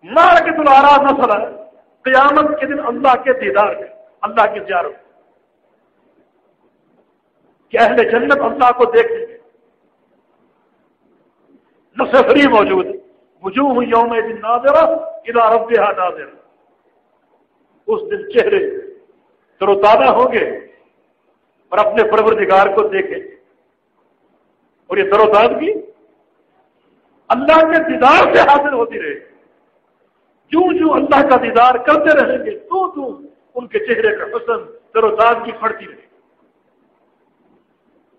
معرکۃ الآراف مسئلہ ہے قیامت کے دن اللہ کے دیدار کا، اللہ کی زیارت، کہ اہل جنت اللہ کو دیکھیں گے۔ نصری موجود ہے، وجوہ یومئذ ناظرہ الی ربہا ناظرہ، اس دن چہرے تر و تازہ ہوں گے اور اپنے پروردگار کو دیکھیں گے۔ اور یہ تر و تازگی اللہ کے دیدار سے حاصل ہوتی رہے گی۔ جو اللہ کا دیدار کرتے رہیں گے تو ان کے چہرے کا حسن تر و تازگی بڑھتی رہے گی۔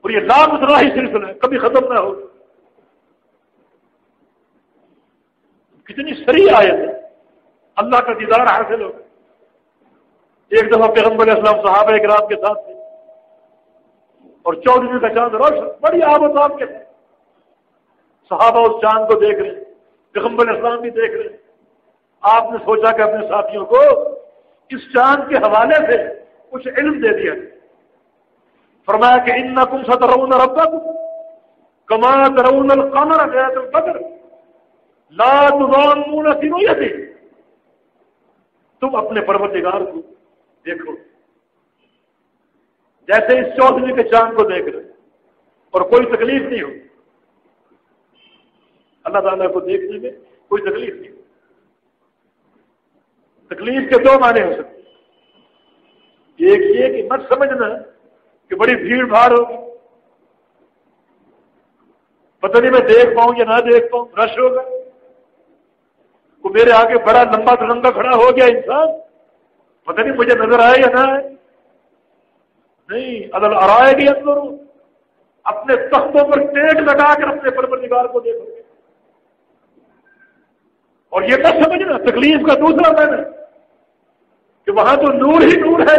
اور یہ لامتناہی سلسلہ ہے، کبھی ختم نہ ہوگا۔ کتنی سری آیت ہے، اللہ کا دیدار حاصل ہوگا۔ ایک دفعہ پیغمبر علیہ السلام صحابہ کرام کے ساتھ تھے اور 14ویں کا چاند روشن، بڑی آب و تاب کے ساتھ صحابہ اس چاند کو دیکھ رہے ہیں، پیغمبر علیہ السلام بھی دیکھ رہے ہیں۔ آپ نے سوچا کہ اپنے ساتھیوں کو اس چاند کے حوالے سے کچھ علم دے دیا، فرمایا کہ انکم سترون ربکم کما ترون القمر لیلۃ البدر لا تضامون فی رؤیتہ، تم اپنے پروردگار کو دیکھو جیسے اس 14ویں کے چاند کو دیکھ رہے اور کوئی تکلیف نہیں ہو۔ اللہ تعالیٰ کو دیکھنے میں کوئی تکلیف نہیں ہو۔ تکلیف کے دو معنی ہو سکتے ہیں، ایک یہ کہ مت سمجھنا کہ بڑی بھیڑ بھاڑ ہوگی، پتہ نہیں میں دیکھ پاؤں یا نہ دیکھ پاؤں، رش ہوگا، وہ میرے آگے بڑا لمبا ترنگا کھڑا ہو گیا انسان، پتہ نہیں مجھے نظر آئے یا نہ آئے۔ نہیں، عدل آرائے گی اندر اپنے تختوں پر ٹیک لگا کر اپنے پروردگار کو دیکھو گے۔ اور یہ نہ سمجھنا تکلیف کا دوسرا معنی کہ وہاں تو نور ہی نور ہے،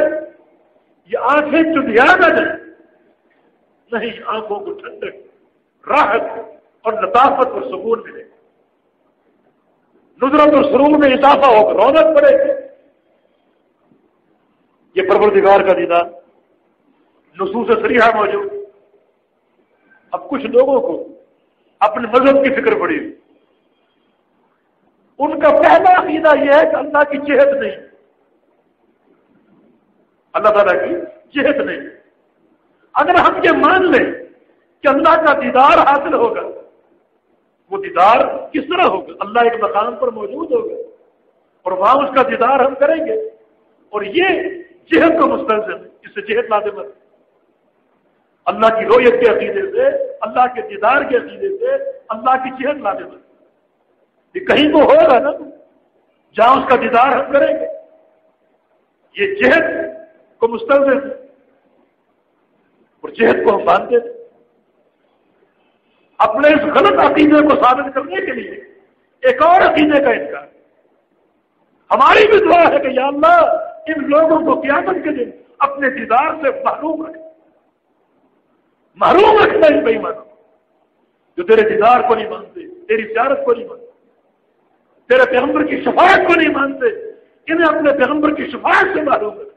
یہ آنکھیں چندیا نہ جائیں، نہیں، آنکھوں کو ٹھنڈک، راحت اور لطافت اور سکون ملے گا، نظرت اور سرور میں اضافہ ہوگا، رونق بڑھے گی۔ یہ پروردگار کا دیدار نصوص صریحہ موجود۔ اب کچھ لوگوں کو اپنے مذہب کی فکر پڑی، ان کا پہلا عقیدہ یہ ہے کہ اللہ کی جہت نہیں، اللہ تعالیٰ کی جہت نہیں۔ اگر ہم یہ مان لیں کہ اللہ کا دیدار حاصل ہوگا، وہ دیدار کس طرح ہوگا؟ اللہ ایک مقام پر موجود ہوگا اور وہاں اس کا دیدار ہم کریں گے، اور یہ جہت کو مستلزم ہے، اس سے جہت لازم ہے۔ اللہ کی رؤیت کے عقیدے سے، اللہ کے دیدار کے عقیدے سے اللہ کی جہت لازم ہے۔ یہ کہیں کو ہوگا نا جہاں اس کا دیدار ہم کریں گے، یہ جہت کو مستلزم ہے، اور جہت کو ہم مانتے تھے۔ اپنے اس غلط عقیدے کو ثابت کرنے کے لیے ایک اور عقیدے کا انکار۔ ہماری بھی دعا ہے کہ یا اللہ ان لوگوں کو قیامت کے دن اپنے دیدار سے محروم رکھنا ان بے ایمانوں جو تیرے دیدار کو نہیں مانتے، تیری زیارت کو نہیں مانتے، تیرے پیغمبر کی شفاعت کو نہیں مانتے، انہیں اپنے پیغمبر کی شفاعت سے محروم رکھ۔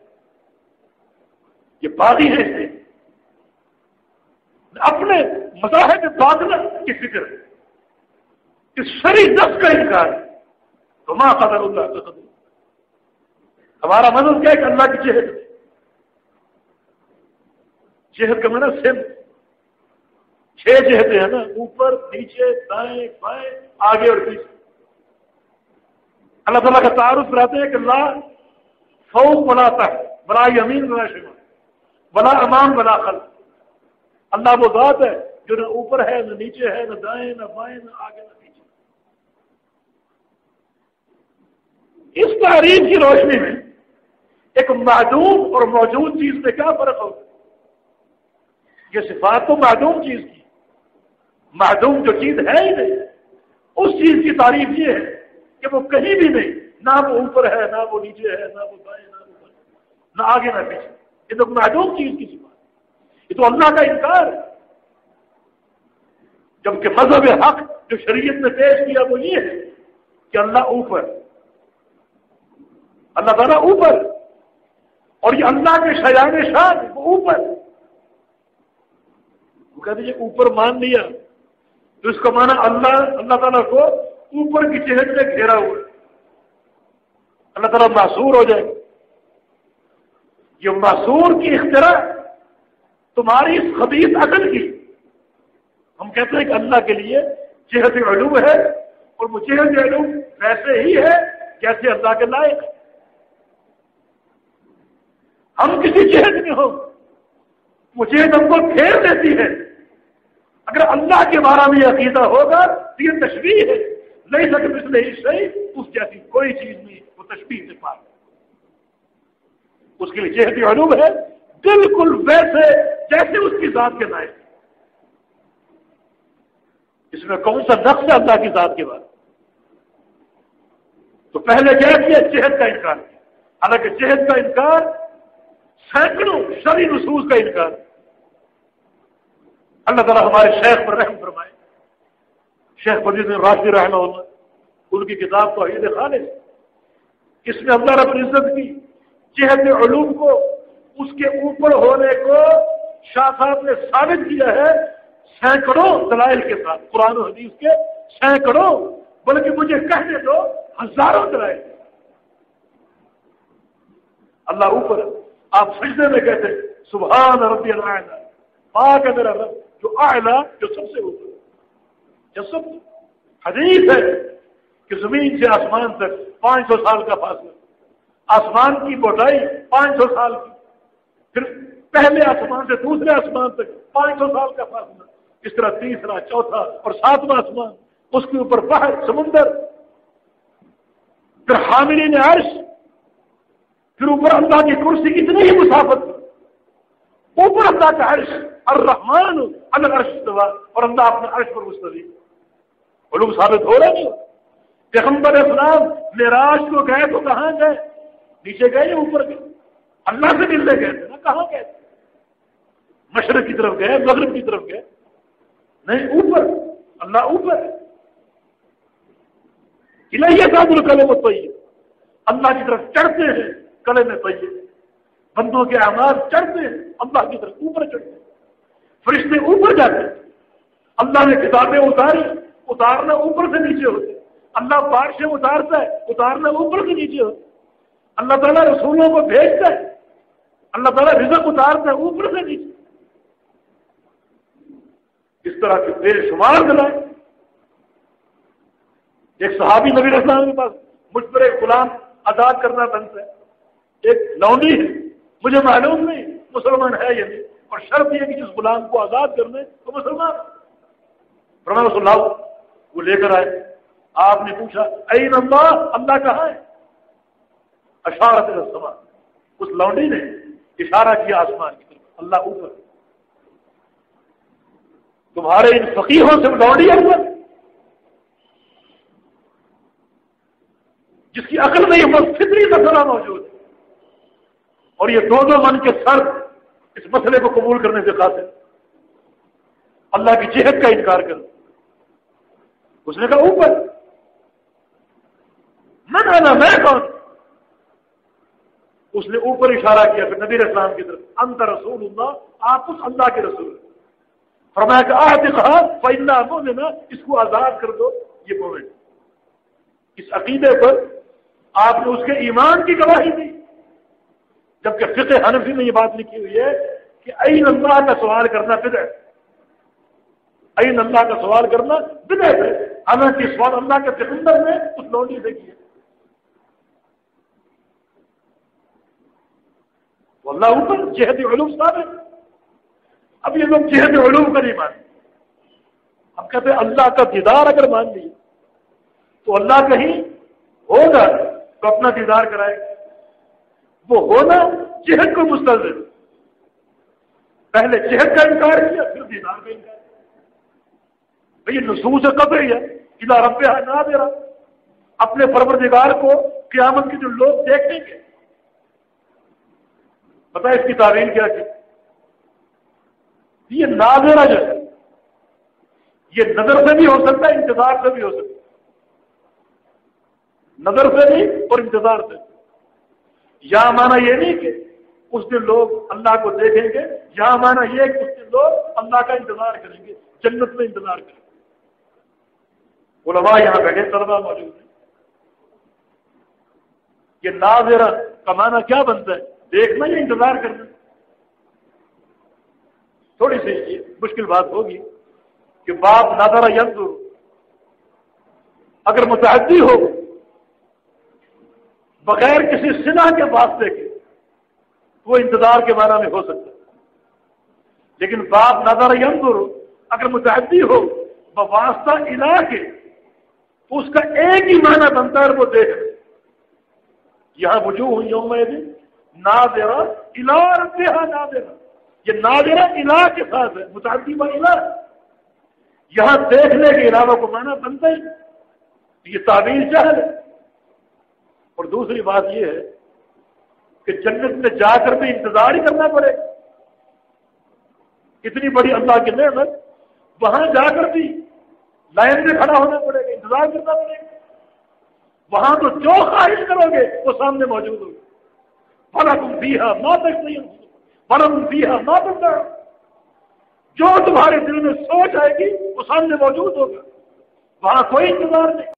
یہ باغی ہے، اسے اپنے مذاہب باطنہ کی فکر ہے، اس شرعی نص کا انکار ہے۔ تو ما قدر اللہ کا قدر، ہمارا مذہب کیا ہے کہ اللہ کی جہت ہے۔ جہت کا معنی سمت، 6 جہتیں ہیں نا، اوپر، نیچے، دائیں، بائیں، آگے اور پیچھے۔ اللہ تعالیٰ کا تعارف کراتے ہیں کہ اللہ فوق ولا تحت ولا یمین ولا شمال ولا امام ولا خلف۔ اللہ وہ ذات ہے جو نہ اوپر ہے، نہ نیچے ہے، نہ دائیں، نہ بائیں، نہ آگے، نہ پیچھے۔ اس تعریف کی روشنی میں ایک معدوم اور موجود چیز میں کیا فرق ہوگا؟ یہ صفات تو معدوم چیز کی، معدوم جو چیز ہے ہی نہیں، اس چیز کی تعریف یہ ہے کہ وہ کہیں بھی نہیں، نہ وہ اوپر ہے، نہ وہ نیچے ہے، نہ وہ بائیں، نہ وہ بائیں، نہ آگے نہ پیچھے۔ یہ تو معدوم چیز کی صفات، یہ تو اللہ کا انکار ہے۔ جبکہ مذہب حق جو شریعت نے پیش کیا وہ یہ ہے کہ اللہ اوپر، اللہ تعالیٰ اوپر، اور یہ اللہ کے شایان شان وہ اوپر۔ وہ کہتے ہیں اوپر مان لیا تو اس کا معنی اللہ تعالیٰ کو اوپر کی جہت میں گھیرا ہوا ہے، اللہ تعالیٰ معصور ہو جائے گا. یہ معصور کی اختراع تمہاری اس خبیث عقل کی. ہم کہتے ہیں کہ اللہ کے لیے جہت علوم ہے اور وہ جہت علوم ویسے ہی ہے جیسے اللہ کے لائق. ہم کسی جہت میں ہو وہ جہت ہم کو پھیر دیتی ہے. اگر اللہ کے بارے میں یہ عقیدہ ہوگا تو یہ تشبیہ ہے. نہیں سکتے اس لیے صحیح اس جیسی کوئی چیز نہیں, وہ تشبیہ سے پار. اس کے لیے جہت علوم ہے بالکل ویسے جیسے اس کی ذات کے لائق. اس میں کون سا نقص ہے اللہ کی ذات کے بعد؟ تو پہلے کیا کیا؟ جہت کا انکار کیا. حالانکہ جہت کا انکار سینکڑوں شرعی نصوص کا انکار. اللہ تعالیٰ ہمارے شیخ پر رحم فرمائے. شیخ فضیلتہ راشد رحمہ اللہ, ان کی کتاب توحید خالص, اس میں اللہ رب العزت کی جہت علوم کو اس کے اوپر ہونے کو شاہ صاحب نے ثابت کیا ہے سینکڑوں دلائل کے ساتھ. قرآن و حدیث کے سینکڑوں, بلکہ مجھے کہنے دو ہزاروں دلائل. اللہ اوپر, آپ سجدے میں کہتے ہیں سبحان ربی الاعلی, پاک ہے میرا رب جو اعلی, جو سب سے اوپر. جب سب حدیث ہے کہ زمین سے آسمان تک 500 سال کا فاصلہ, آسمان کی موٹائی 500 سال کی, پھر پہلے آسمان سے دوسرے آسمان تک 500 سال کا فاصلہ, اس طرح تیسرا, چوتھا اور 7واں آسمان, اس کے اوپر بحر, سمندر, پھر حاملین عرش, پھر اوپر اللہ کی کرسی اتنی ہی مسافت, اوپر اللہ کا عرش, الرحمن علی العرش استوى, اور اللہ اپنے عرش پر مستوی. علوم ثابت ہو رہے نہیں. پیغمبر اسلام معراج کو گئے تو کہاں گئے؟ نیچے گئے یا اوپر گئے؟ اللہ سے ملنے گئے تھے نا, کہاں گئے تھے؟ مشرق کی طرف گئے, مغرب کی طرف گئے؟ نہیں, اوپر. اللہ اوپر ہے. الیہ صعد الکلم الطیب, اللہ کی طرف چڑھتے ہیں کلمہ طیب. بندوں کے اعمال چڑھتے ہیں اللہ کی طرف, اوپر چڑھتے ہیں. فرشتے اوپر جاتے ہیں. اللہ نے کتابیں اتاری, اتارنا اوپر سے نیچے ہوتے. اللہ بارشیں اتارتا ہے, اتارنا اوپر سے نیچے ہوتا. اللہ تعالیٰ رسولوں کو بھیجتا ہے, اللہ تعالیٰ رزق اتارتا ہے اوپر سے نیچے. اس طرح کے بے شمار دلائل. ایک صحابی نبی علیہ السلام کے پاس مجھ پر ایک غلام آزاد کرنا بنتا ہے, ایک لونڈی ہے, مجھے معلوم نہیں مسلمان ہے یا نہیں, اور شرط یہ کہ جس غلام کو آزاد کرنے تو مسلمان. فرمایا رسول اللہ, وہ لے کر آئے. آپ نے پوچھا این اللہ, اللہ کہاں ہے؟ اشارت السماء, اس لونڈی نے اشارہ کیا آسمان کی طرف, اللہ اوپر. تمہارے ان فقیحوں سے لونڈی اوپر, جس کی عقل میں یہ فطری مسئلہ موجود ہے, اور یہ دو من کے سر اس مسئلے کو قبول کرنے سے قاصر, اللہ کی جہت کا انکار کر. اس نے کہا اوپر. میں کون؟ اس نے اوپر اشارہ کیا, پھر نبی اسلام کی طرف, انت رسول اللہ, آپ اس اللہ کے رسول. فرمایا کہ اعتقها فإنها مؤمنہ, اس کو آزاد کر دو, یہ مومن. اس عقیدے پر آپ نے اس کے ایمان کی گواہی دی. جبکہ فقہ حنفی میں یہ بات لکھی ہوئی ہے کہ این اللہ کا سوال کرنا بدعت, این اللہ کا سوال کرنا بدعت ہے. حالانکہ سوال اللہ کے پیغمبر نے اس لونڈی سے کیا. تو اللہ اوپر, جہت علوم ثابت. اب یہ لوگ جہت علوم کا نہیں مانتے. ہم کہتے ہیں اللہ کا دیدار اگر مان لیا تو اللہ کہیں ہوگا تو اپنا دیدار کرائے گا. وہ ہونا جہت کو مستلزم. پہلے جہت کا انکار کیا, پھر دیدار کا انکار. یہ نصوص قطعی ہے, اذا ربها ناظرہ, اپنے پروردگار کو قیامت کے جو لوگ دیکھیں گے. پتہ ہے اس کی تاویل کیا تھی؟ یہ ناظرہ جو ہے یہ نظر سے بھی ہو سکتا ہے, انتظار سے بھی ہو سکتا ہے. نظر سے بھی اور انتظار سے. یا مانا یہ نہیں کہ اس دن لوگ اللہ کو دیکھیں گے, یا مانا یہ کہ اس دن لوگ اللہ کا انتظار کریں گے, جنت میں انتظار کریں گے. علماء یہاں بیٹھے, طلبہ موجود ہیں. یہ ناظر کا معنی کیا بنتا ہے؟ دیکھنا یا انتظار کرنا؟ تھوڑی سی مشکل بات ہوگی کہ باپ نظر ینظر اگر متعدی ہو بغیر کسی صلہ کے واسطے کے وہ انتظار کے معنی میں ہو سکتا ہے، لیکن باپ نظر ینظر اگر متعدی ہو بواسطہ الہ کے تو اس کا ایک ہی معنی بنتا ہے وہ دیکھ۔ یہاں وجوہ یومئذ ناظرہ الی ربہا ناظرہ، یہ ناظرہ الہ کے ساتھ ہے، متعدی با الہ، یہاں دیکھنے کے علاوہ کو معنی بنتا ہی، یہ تعویل جہل ہے۔ اور دوسری بات یہ ہے کہ جنت میں جا کر بھی انتظار ہی کرنا پڑے گا، اتنی بڑی اللہ کی نعمت، وہاں جا کر بھی لائن میں کھڑا ہونا پڑے گا، انتظار کرنا پڑے گا، وہاں تو جو خواہش کرو گے وہ سامنے موجود ہوگا۔ فَلَكُمْ فِيهَا مَا تَشْتَهُونَ وَلَكُمْ فِيهَا مَا تَدَّعُونَ، جو تمہارے دل میں سوچ آئے گی وہ سامنے موجود ہوگا، وہاں کوئی انتظار نہیں۔